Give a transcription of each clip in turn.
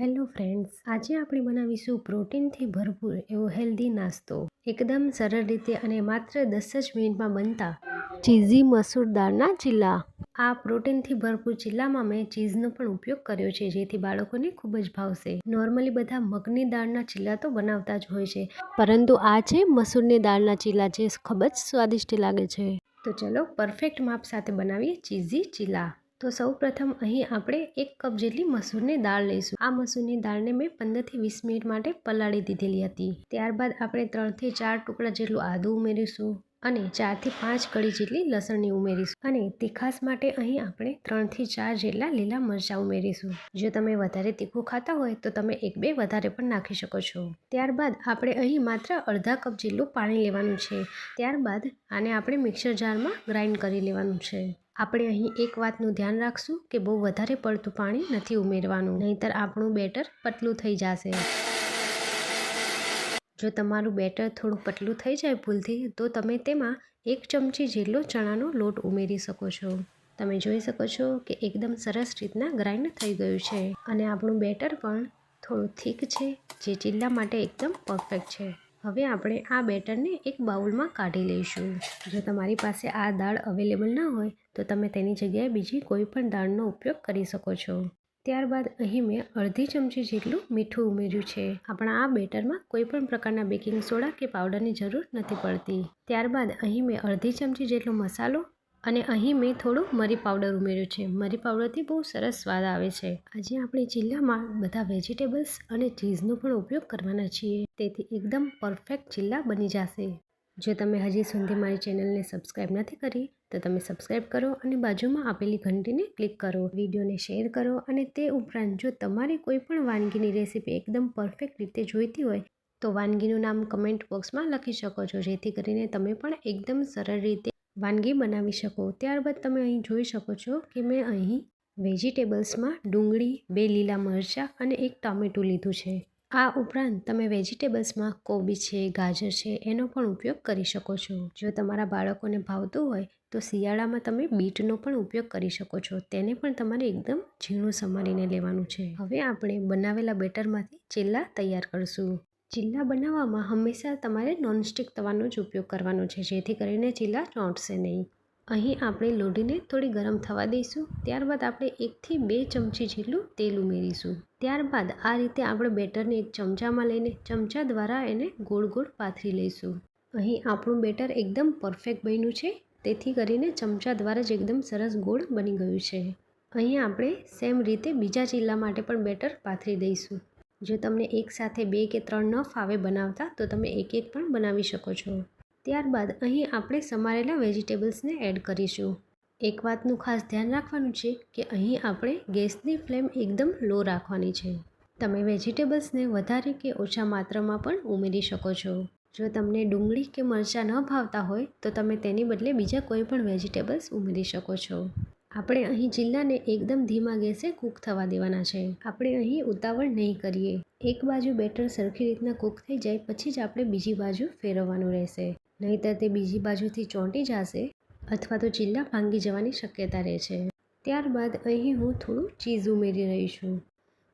Hello friends, આજે આપણે બનાવીશું પ્રોટીનથી ભરપૂર એવો હેલ્ધી નાસ્તો એકદમ સરળ રીતે અને માત્ર 10 જ મિનિટમાં બનતા ચીઝી મસૂર દાળના ચીલા। આ પ્રોટીનથી ભરપૂર ચીલામાં મેં ચીઝનો પણ ઉપયોગ કર્યો છે, જેથી બાળકોને ખૂબ જ ભાવશે। નોર્મલી બધા મગની દાળના ચીલા તો બનાવતા જ હોય છે, પરંતુ આ છે મસૂરની દાળના ચીલા, જે ખૂબ જ સ્વાદિષ્ટ લાગે છે। તો ચલો પરફેક્ટ માપ સાથે બનાવીએ ચીઝી ચીલા। તો સૌ પ્રથમ અહીં આપણે 1 કપ જેટલી મસૂરની દાળ લઈશું। આ મસૂરની દાળને મેં 15 થી 20 મિનિટ માટે પલાળી દીધેલી હતી। ત્યારબાદ આપણે 3 થી 4 ટુકડા જેટલું આદું ઉમેરીશું અને 4 થી 5 કળી જેટલી લસણની ઉમેરીશું અને તીખાસ માટે અહીં આપણે 3 થી 4 જેટલા લીલા મરચાં ઉમેરીશું। જો તમે વધારે તીખું ખાતા હોય તો તમે 1-2 વધારે પણ નાખી શકો છો। ત્યારબાદ આપણે અહીં માત્ર અડધા કપ જેટલું પાણી લેવાનું છે। ત્યારબાદ આને આપણે મિક્સર જારમાં ગ્રાઇન્ડ કરી લેવાનું છે। આપણે અહીં એક વાતનું ધ્યાન રાખશું કે બહુ વધારે પડતું પાણી નથી ઉમેરવાનું, નહીંતર આપણું બેટર પતલું થઈ જશે। જો તમારું બેટર થોડું પતલું થઈ જાય ભૂલથી, તો તમે તેમાં 1 ચમચી જેટલો ચણાનો લોટ ઉમેરી શકો છો। તમે જોઈ શકો છો કે એકદમ સરસ રીતના ગ્રાઇન્ડ થઈ ગયું છે અને આપણું બેટર પણ થોડું થીક છે, જે ચીલા માટે એકદમ પરફેક્ટ છે। હવે આપણે આ બેટરને એક બાઉલમાં કાઢી લઈશું। જો તમારી પાસે આ દાળ અવેલેબલ ના હોય તો તમે તેની જગ્યાએ બીજી કોઈ પણ દાળનો ઉપયોગ કરી શકો છો। ત્યારબાદ અહીં મેં અડધી ચમચી જેટલું મીઠું ઉમેર્યું છે। આપણા આ બેટરમાં કોઈ પણ પ્રકારના બેકિંગ સોડા કે પાવડરની જરૂર નથી પડતી। ત્યારબાદ અહીં મેં અડધી ચમચી જેટલો મસાલો અને અહીં મેં થોડું મરી પાવડર ઉમેર્યું છે। મરી પાવડરથી બહુ સરસ સ્વાદ આવે છે। આજે આપણે ચીલામાં બધા વેજીટેબલ્સ અને ચીઝનો પણ ઉપયોગ કરવાના છીએ, તેથી એકદમ પરફેક્ટ ચીલા બની જશે। જો તમે હજી સુધી મારી ચેનલને સબસ્ક્રાઇબ નથી કરી તો તમે સબસ્ક્રાઇબ કરો અને બાજુમાં આપેલી ઘંટીને ક્લિક કરો, વિડીયોને શેર કરો અને તે ઉપરાંત જો તમારે કોઈ પણ વાનગીની રેસીપી એકદમ પરફેક્ટ રીતે જોઈતી હોય તો વાનગીનું નામ કમેન્ટ બોક્સમાં લખી શકો છો, જેથી કરીને તમે પણ એકદમ સરળ રીતે વાનગી બનાવી શકો। ત્યારબાદ તમે અહીં જોઈ શકો છો કે મેં અહીં વેજીટેબલ્સમાં ડુંગળી, 2 લીલા મરચાં અને 1 ટામેટું લીધું છે। આ ઉપરાંત તમે વેજીટેબલ્સમાં કોબી છે, ગાજર છે, એનો પણ ઉપયોગ કરી શકો છો। જો તમારા બાળકોને ભાવતું હોય તો શિયાળામાં તમે બીટનો પણ ઉપયોગ કરી શકો છો, તેને પણ તમારે એકદમ ઝીણું સમારીને લેવાનું છે। હવે આપણે બનાવેલા બેટરમાંથી ચીલા તૈયાર કરશું। ચીલા બનાવવામાં હંમેશા તમારે નોનસ્ટિક તવાનો જ ઉપયોગ કરવાનો છે, જેથી કરીને ચીલા ચોંટશે નહીં। અહીં આપણે લોઢીને થોડી ગરમ થવા દઈશું। ત્યારબાદ આપણે 1 થી 2 ચમચી જેટલું તેલ ઉમેરીશું। ત્યારબાદ આ રીતે આપણે બેટરને એક ચમચામાં લઈને ચમચા દ્વારા એને ગોળ ગોળ પાથરી લઈશું। અહીં આપણું બેટર એકદમ પરફેક્ટ બન્યું છે, તેથી કરીને ચમચા દ્વારા જ એકદમ સરસ ગોળ બની ગયું છે। અહીં આપણે સેમ રીતે બીજા ચીલા માટે પણ બેટર પાથરી દઈશું। જો તમને એકસાથે 2 કે 3 ન ફાવે બનાવતા તો તમે એક પણ બનાવી શકો છો। ત્યારબાદ અહીં આપણે સમારેલા વેજીટેબલ્સને એડ કરીશું। એક વાતનું ખાસ ધ્યાન રાખવાનું છે કે અહીં આપણે ગેસની ફ્લેમ એકદમ લો રાખવાની છે। તમે વેજીટેબલ્સને વધારે કે ઓછા માત્રામાં પણ ઉમેરી શકો છો। જો તમને ડુંગળી કે મરચાં ન ભાવતા હોય તો તમે તેની બદલે બીજા કોઈ પણ વેજીટેબલ્સ ઉમેરી શકો છો। આપણે અહીં ચીલાને એકદમ ધીમા ગેસે કૂક થવા દેવાના છે। આપણે અહીં ઉતાવળ નહીં કરીએ। એક બાજુ બેટર સરખી રીતના કૂક થઈ જાય પછી જ આપણે બીજી બાજુ ફેરવવાનું રહેશે, નહીંતર તે બીજી બાજુથી ચોંટી જશે અથવા તો ચીલા ભાંગી જવાની શક્યતા રહે છે। ત્યારબાદ અહીં હું થોડું ચીઝ ઉમેરી રહી છું।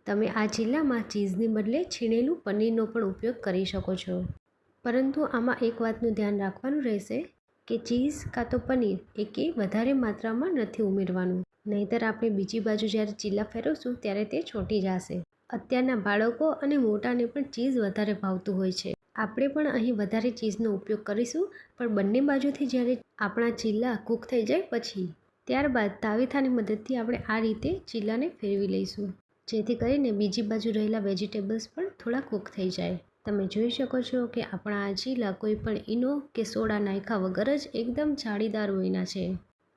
તમે આ ચીલામાં ચીઝની બદલે છીણેલું પનીરનો પણ ઉપયોગ કરી શકો છો, પરંતુ આમાં એક વાતનું ધ્યાન રાખવાનું રહેશે કે ચીઝ કાં તો પનીર એકે વધારે માત્રામાં નથી ઉમેરવાનું, નહીંતર આપણે બીજી બાજુ જ્યારે ચીલા ફેરવશું ત્યારે તે ચોંટી જશે। અત્યારના બાળકો અને મોટાને પણ ચીઝ વધારે ભાવતું હોય છે। આપણે પણ અહીં વધારે ચીઝનો ઉપયોગ કરીશું, પણ બંને બાજુથી જ્યારે આપણા ચીલા કૂક થઈ જાય પછી ત્યારબાદ તાવેથાની મદદથી આપણે આ રીતે ચીલાને ફેરવી લઈશું, જેથી કરીને બીજી બાજુ રહેલા વેજીટેબલ્સ પણ થોડા કૂક થઈ જાય। તમે જોઈ શકો છો કે આપણા આ ચીલા કોઈ પણ ઈનો કે સોડા નાખ્યા વગર જ એકદમ જાળીદાર બન્યા છે।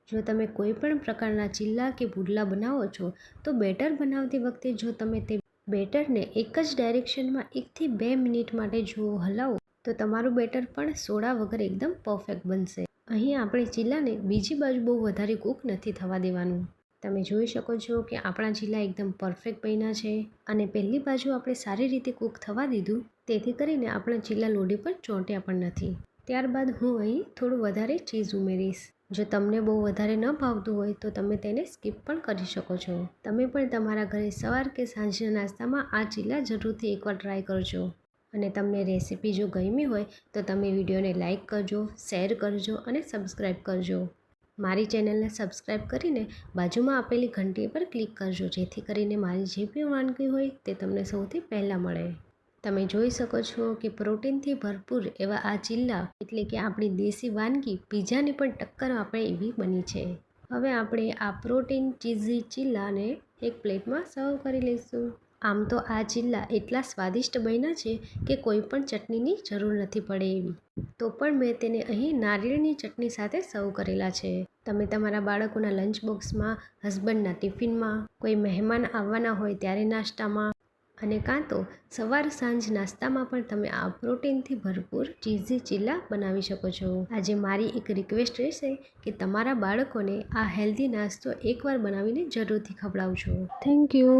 જો તમે કોઈ પણ પ્રકારના ચીલા કે પુડલા બનાવો છો તો બેટર બનાવતી વખતે જો તમે તે બેટરને એક જ ડાયરેક્શનમાં 1 થી 2 મિનિટ માટે જો હલાવો તો તમારું બેટર પણ સોડા વગર એકદમ પરફેક્ટ બનશે। અહીં આપણે ચીલાને બીજી બાજુ બહુ વધારે કૂક નથી થવા દેવાનું। તમે જોઈ શકો છો કે આપણા ચીલા એકદમ પરફેક્ટ બન્યા છે અને પહેલી બાજુ આપણે સારી રીતે કૂક થવા દીધું, તેથી કરીને આપણા ચીલા લોઢી પર ચોંટ્યા પણ નથી। ત્યારબાદ હું અહીં થોડું વધારે ચીઝ ઉમેરીશ। જો તમને બહુ વધારે ન ભાવતું હોય તો તમે તેને સ્કીપ પણ કરી શકો છો. તમે પણ તમારા ઘરે સવાર કે સાંજના નાસ્તામાં આ ચીલા જરૂરથી એકવાર ટ્રાય કરજો. અને તમને રેસીપી જો ગમી હોય તો તમે વિડીયોને લાઇક કરજો, શેર કરજો અને સબસ્ક્રાઈબ કરજો. મારી ચેનલને સબસ્ક્રાઈબ કરીને બાજુમાં આપેલી ઘંટી પર ક્લિક કરજો, જેથી કરીને મારી જે બી વાનગી હોય તે તમને સૌથી પહેલાં મળે. તમે જોઈ શકો છો કે પ્રોટીનથી ભરપૂર એવા આ ચીલા એટલે કે આપણી દેશી વાનગી પીઝાની પણ ટક્કર આપે એવી બની છે. હવે આપણે આ પ્રોટીન ચીઝી ચીલાને એક પ્લેટમાં સર્વ કરી લઈશું. આમ તો આ ચીલા એટલા સ્વાદિષ્ટ બન્યા છે કે કોઈ પણ ચટણીની જરૂર નથી પડે એવી. તો પણ મેં તેને અહીં નારિયેળની ચટણી સાથે સર્વ કરેલા છે. તમે તમારા બાળકોના લંચ બોક્સમાં, હસબન્ડના ટિફિનમાં, કોઈ મહેમાન આવવાના હોય ત્યારે નાસ્તામાં અને કાં તો સવાર સાંજ નાસ્તામાં પણ તમે આ પ્રોટીનથી ભરપૂર ચીઝી ચીલા બનાવી શકો છો. આજે મારી એક રિક્વેસ્ટ રહેશે કે તમારા બાળકોને આ હેલ્ધી નાસ્તો એકવાર બનાવીને જરૂરથી ખવડાવજો. Thank you.